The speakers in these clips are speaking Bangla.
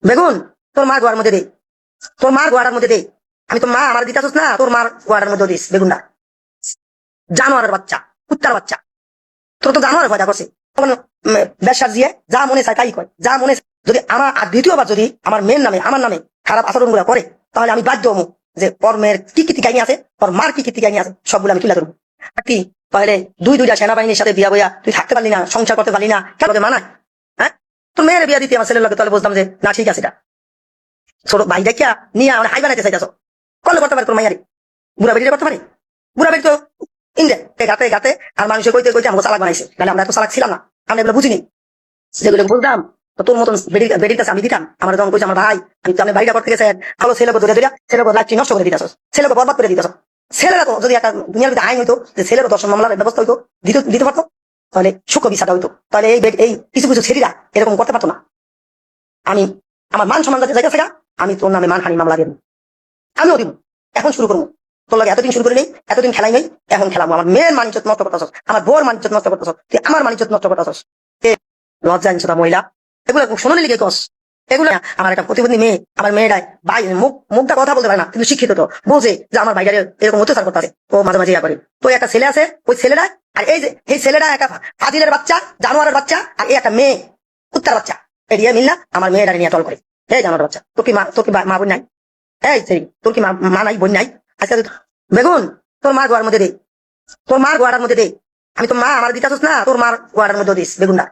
বেগুন তোর মার গোয়ার মধ্যে দে, তোর মার গোয়াটার মধ্যে দে। আমি তোর মা আমার দিতাছিস না, তোর মার গোয়াটার মধ্যে দিস বেগুনটা। জানোয়ারের বাচ্চা, কুত্তার বাচ্চা, তোর তো জানোয়ার ভয়টা করছে। তখন ব্যবসা দিয়ে যা মনে চায় তাই কয়, যা মনে যদি আমার আর দ্বিতীয়বার যদি আমার মেয়ের নামে আমার নামে খারাপ আচরণ গুলা করে, তাহলে আমি বাধ্য হবো যে ওর মেয়ের কি কীর্তি কাহিনী আছে, ওর মার কি কীর্তি কাহিনী আছে, সবগুলো আমি তুলে ধরবো। আর কি তাহলে দুইটা সেনাবাহিনীর সাথে বিয়া বইয়া তুই থাকতে পারলি না, সংসার করতে পারলি না, কেন মানায়? হ্যাঁ, তোর মেয়ের বিয়া দিতে আমার ছেলের লোকে, তাহলে বুঝতাম যে না ঠিক আছে, এটা ছোট ভাই দেখিয়া নিয়ে হাই বানাইতে চাইতেছ। করলে করতে পারে তোর মাইয়ারি, বুড়া বেরিয়ে করতে পারে। বুড়া বেরি তো ইন্ডে গাতে গাতে আর মানুষের কইতে কইতে আমাকে চালাক বানাইছে, তাহলে আমরা এত চালাক ছিলাম না, আমরা এগুলো বুঝিনি। যেগুলো বুঝতাম তো তোর মতন বেরির কাছে আমি দিতাম। আমার যখন কইছে আমার ভাই আমি তো আমি বাড়িটা করতে গেছে, ভালো ছেলেকে ধরে ধরিয়া ছেলেকে লাইফটি নষ্ট করে দিতাস, ছেলেকে বরবাদ করে দিতাস। ছেলেরা তো যদি একটা দুনিয়ার ভিতরে আইন হইতো যে ছেলেরও দর্শন মামলার ব্যবস্থা হইতো, দিতে পারতো, তাহলে সুখ বিচারটা হইতো, তাহলে এই কিছু কিছু ছেলেরা এরকম করতে পারতো না। আমি আমার মান সম্মান যাতে জায়গা থাকা, আমি তোর নামে মানহানি মামলা দেব, আমিও দিব। এখন শুরু করবো, তোর লাগে এতদিন শুরু করে নেই, এতদিন খেলাই নেই, এখন খেলাবো। আমার মেয়ের মানিজ্জত নষ্ট করতেছ, আমার বোর মানিজ্জত নষ্ট করতেছ, তুই আমার মানিজ্জত নষ্ট করতেছ। লজ্জা আনছো তা মহিলা, এগুলো শোনালি লিখে কস। এগুলো আমার একটা প্রতিবন্ধী মেয়ে, আমার মেয়েটাই ভাই মুখটা কথা বলতে পারে না, কিন্তু শিক্ষিত তো বোঝে যে আমার ভাইটারে এরকম অত্যাচার করতে ও মাঝে মাঝে ইয়া করে। তো একটা ছেলে আছে, ওই ছেলেটা আর এই ছেলেটা একটা ফাজিলের বাচ্চা, জানোয়ারের বাচ্চা, আর এই একটা মেয়ে কুত্তার বাচ্চা, এরিয়া মিল না আমার মেয়েটারে নিয়ে টল করে। এই জানোয়ারের বাচ্চা, তোর কি মা বোন নাই? এই তোর কি মা নাই, বোন নাই? আজকে বেগুন তোর মার গোয়ার মধ্যে দে, তোর মার গোয়াটার মধ্যে দে। আমি তোর মা আমার দিতাছিস না, তোর মার গোয়াটার মধ্যে দিস বেগুনটা।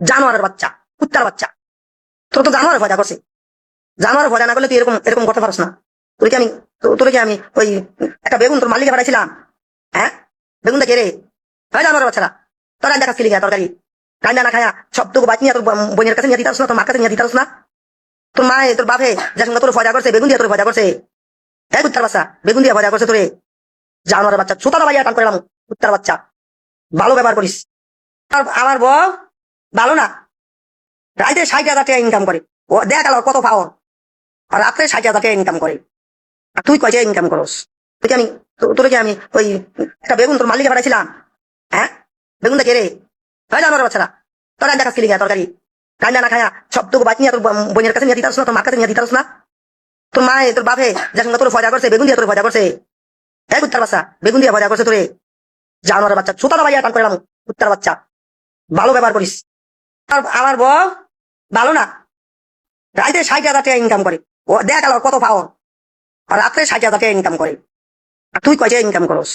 জানোয়ারের বাচ্চা, কুত্তার বাচ্চা, তোর তো জানোয়ার ভয়টা করছে। জানোয়ার ভয়টা না করলে তুই এরকম এরকম করতে পারস না। তোর কি আমি ওই একটা বেগুন তোর মালিকে পাঠাইছিলাম, হ্যাঁ বেগুনটা কে রে? হয় জানোয়ারের বাচ্চারা, তোর রান্না কাজ লিখা তরকারি রান্না না খায়া সবটুকু বাদ নিয়ে তোর বোনের কাছে নিয়ে দিতাস না, তোর মার কাছে নিয়ে দিতাস না। তোর মায়ে তোর বাপে যার সঙ্গে তোর ভয়টা করছে, বেগুন দিয়ে তোর ভয়টা করছে। হ্যাঁ কুত্তার বাচ্চা, বেগুন দিয়ে ভয়টা করছে তোরে। জানোয়ারের বাচ্চা, ছোটাটা ভাইয়া টান করলাম, কুত্তার বাচ্চা, ভালো ব্যবহার করিস। আমার বউ ভালো না, রাইতে 60,000 টাকা ইনকাম করে, ও দেখ কত পাওয়ার, আর রাত্রে 60,000 টাকা ইনকাম করে, আর তুই কয় টাকা ইনকাম করস? তোর কি আমি ওই একটা বেগুন তোর মালিকে পাঠাইছিলাম, হ্যাঁ বেগুনটা কে রে? হয় জানোয়ারের বাচ্চারা, তোর রান্না কাজ লিখা তরকারি রান্না না খায়া সবটুকু বাদ নিয়ে তোর বোনের কাছে নিয়ে দিতাস না, তোর মার কাছে নিয়ে দিতাস না। তোর মায়ে তোর বাপে যার সঙ্গে তোর ভয়টা করছে, বেগুন দিয়ে তোর ভয়টা করছে। হ্যাঁ কুত্তার বাচ্চা, বেগুন দিয়ে ভয়টা করছে তোরে। জানোয়ারের বাচ্চা, ছোটাটা ভাইয়া টান করলাম, কুত্তার বাচ্চা, ভালো ব্যবহার করিস। আমার বউ ভালো না, রাইতে 60,000 টাকা ইনকাম করে, ও দেখ কত পাওয়ার, আর রাত্রে 60,000 টাকা ইনকাম করে, আর তুই কয় টাকা ইনকাম করস?